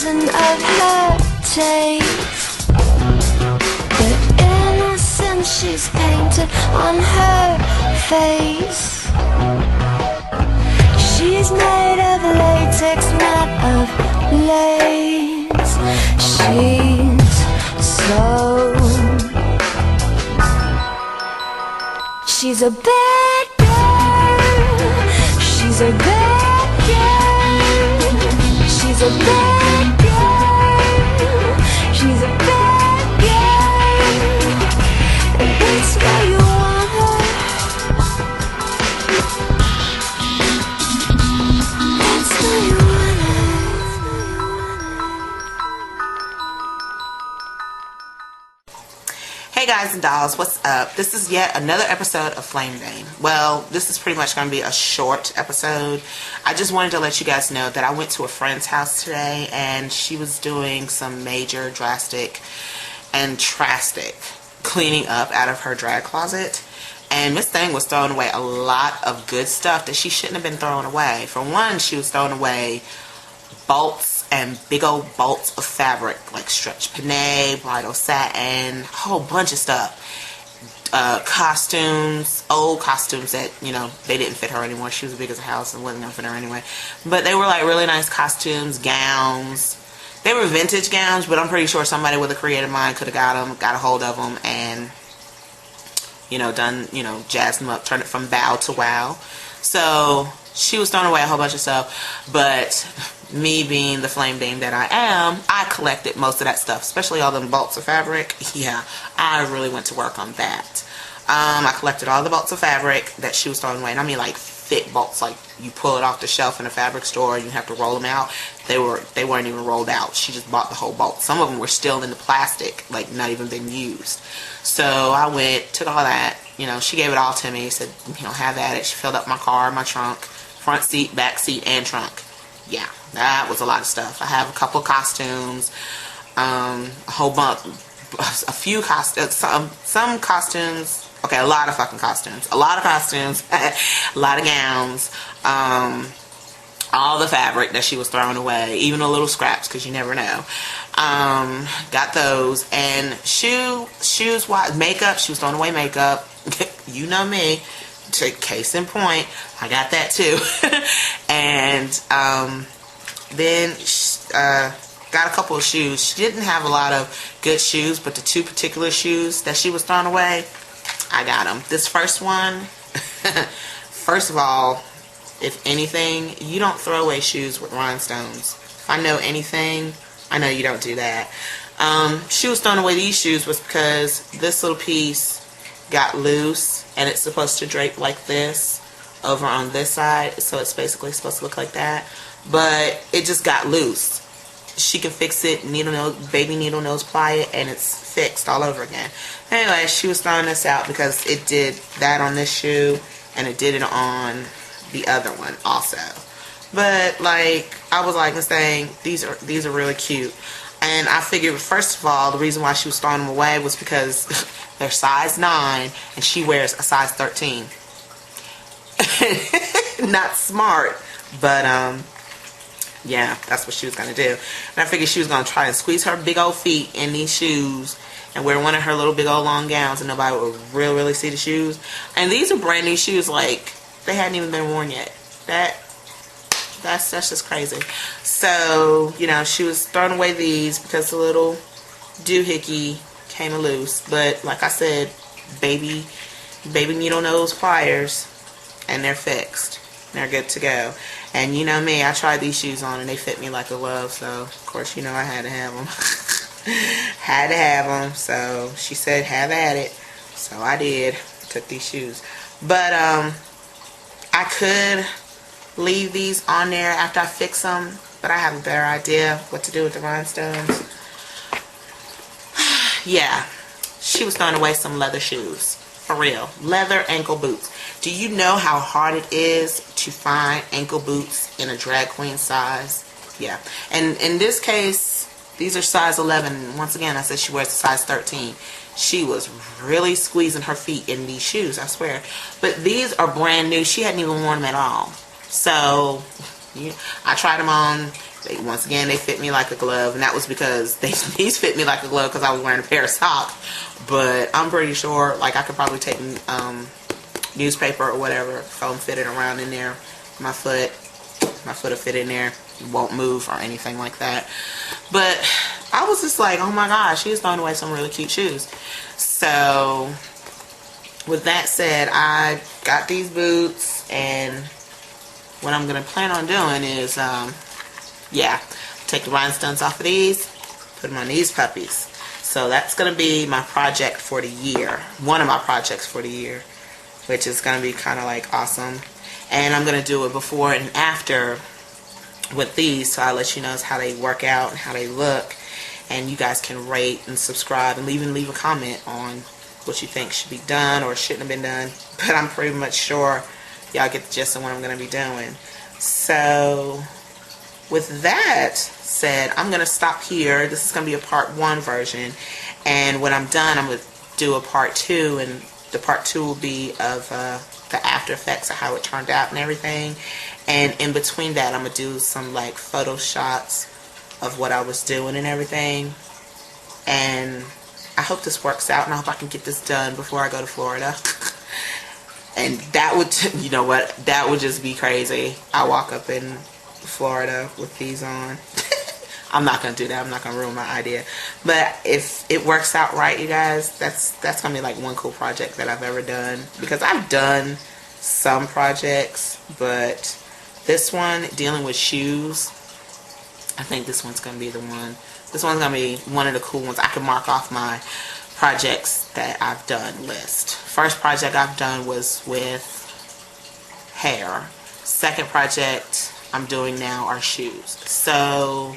poison of her taste. The innocence she's painted on her face. She's made of latex, not of lace. She's so... She's a bad girl. She's a bad girl. She's a bad girl. She's a bad girl. And that's why you want her. That's why you want her. Hey guys and dolls, what's up? This is yet another episode of Flame Bane. Well, this is pretty much going to be a short episode. I just wanted to let you guys know that I went to a friend's house today and she was doing some major, drastic, and drastic cleaning up out of her drag closet. And Miss Thing was throwing away a lot of good stuff that she shouldn't have been throwing away. For one, she was throwing away bolts and big old bolts of fabric like stretch panne, bridal satin, a whole bunch of stuff. Costumes, old costumes that, you know, they didn't fit her anymore. She was big as a house and wasn't gonna fit her anyway. But they were like really nice costumes, gowns. They were vintage gowns, but I'm pretty sure somebody with a creative mind could have got a hold of them and, you know, done, you know, jazzed them up, turned it from bow to wow. So she was throwing away a whole bunch of stuff, but me being the flame beam that I am, I collected most of that stuff, especially all them bolts of fabric. Yeah, I really went to work on that. I collected all the bolts of fabric that she was throwing away, and I mean like thick bolts, like you pull it off the shelf in a fabric store and you have to roll them out. They weren't even rolled out. She just bought the whole bolt. Some of them were still in the plastic, like not even been used. So I went, took all that, you know, she gave it all to me, said, you know, have at it. She filled up my car, my trunk, front seat, back seat, and trunk. Yeah, that was a lot of stuff. I have a couple of costumes, a few costumes, some costumes. Okay, a lot of fucking costumes. A lot of costumes, a lot of gowns, all the fabric that she was throwing away, even the little scraps, because you never know. Got those. And shoes, makeup, she was throwing away makeup. You know me. Case in point, I got that too. And then got a couple of shoes. She didn't have a lot of good shoes, but the two particular shoes that she was throwing away, I got them. This first one, first of all, if anything, you don't throw away shoes with rhinestones. If I know anything, I know you don't do that. She was throwing away these shoes was because this little piece got loose and it's supposed to drape like this over on this side, so it's basically supposed to look like that, but it just got loose. She can fix it, baby needle nose ply it, and it's fixed all over again. Anyway, she was throwing this out because it did that on this shoe and it did it on the other one also. But like I was like saying, these are really cute. And I figured, first of all, the reason why she was throwing them away was because they're size 9 and she wears a size 13. Not smart, but yeah, that's what she was gonna do. And I figured she was gonna try and squeeze her big old feet in these shoes and wear one of her little big old long gowns and nobody would really see the shoes. And these are brand new shoes, like they hadn't even been worn yet. That's just crazy. So, you know, she was throwing away these because the little doohickey came loose. But like I said, baby needle nose pliers, and they're fixed. They're good to go. And you know me, I tried these shoes on and they fit me like a glove. So of course, you know, I had to have them. Had to have them. So she said, have at it. So I did. Took these shoes. But I could leave these on there after I fix them, but I have a better idea what to do with the rhinestones. Yeah, she was throwing away some leather shoes. For real. Leather ankle boots. Do you know how hard it is to find ankle boots in a drag queen size? Yeah. And in this case, these are size 11. Once again, I said she wears a size 13. She was really squeezing her feet in these shoes, I swear. But these are brand new. She hadn't even worn them at all. So I tried them on. Once again, they fit me like a glove, and that was because these fit me like a glove because I was wearing a pair of socks. But I'm pretty sure, like, I could probably take newspaper or whatever, foam fitted around in there. My foot will fit in there. It won't move or anything like that. But I was just like, oh my gosh, she's throwing away some really cute shoes. So with that said, I got these boots, and what I'm gonna plan on doing is take the rhinestones off of these, put them on these puppies. So that's gonna be my project for the year, one of my projects for the year, which is gonna be kind of like awesome. And I'm gonna do it before and after with these, so I'll let you know how they work out and how they look, and you guys can rate and subscribe and even leave a comment on what you think should be done or shouldn't have been done. But I'm pretty much sure y'all get the gist of what I'm gonna be doing. So with that said, I'm gonna stop here. This is gonna be a part 1 version, and when I'm done, I'm gonna do a part 2, and the part 2 will be of the after effects of how it turned out and everything. And in between that, I'm gonna do some like photo shots of what I was doing and everything. And I hope this works out, and I hope I can get this done before I go to Florida. And that would, you know what, that would just be crazy. I walk up in Florida with these on. I'm not gonna do that. I'm not gonna ruin my idea. But if it works out right, you guys, that's gonna be like one cool project that I've ever done. Because I've done some projects, but this one, dealing with shoes, I think this one's gonna be the one. This one's gonna be one of the cool ones. I can mark off my projects that I've done list. First project I've done was with hair. Second project I'm doing now are shoes. So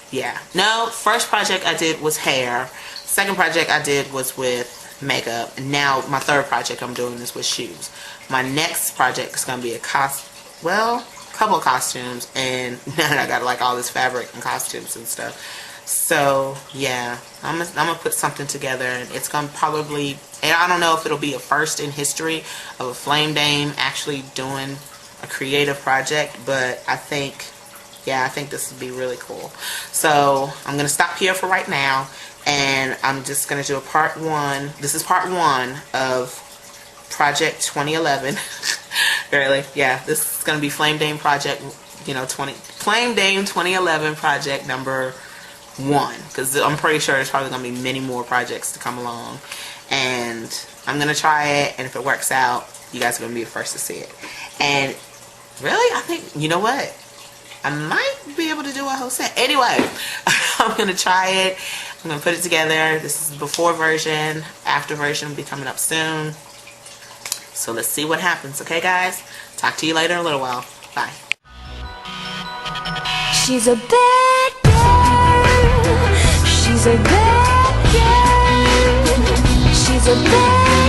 yeah, no, first project I did was hair. Second project I did was with makeup. And now my third project I'm doing is with shoes. My next project is gonna be a couple of costumes, and then I got like all this fabric and costumes and stuff. So yeah, I'm gonna put something together, and it's gonna probably, and I don't know if it'll be a first in history of a Flame Dame actually doing a creative project, but I think this would be really cool. So I'm gonna stop here for right now, and I'm just gonna do a part 1. This is part 1 of Project 2011. Really, yeah, this is gonna be Flame Dame project, Flame Dame 2011 project number 1, because I'm pretty sure there's probably gonna be many more projects to come along, and I'm gonna try it, and if it works out, you guys are gonna be the first to see it. And really, I think, you know what, I might be able to do a whole set. Anyway, I'm gonna try it. I'm gonna put it together. This is the before version. After version will be coming up soon. So let's see what happens. Okay, guys? Talk to you later in a little while. Bye. She's a bad girl. She's a bad girl. She's a bad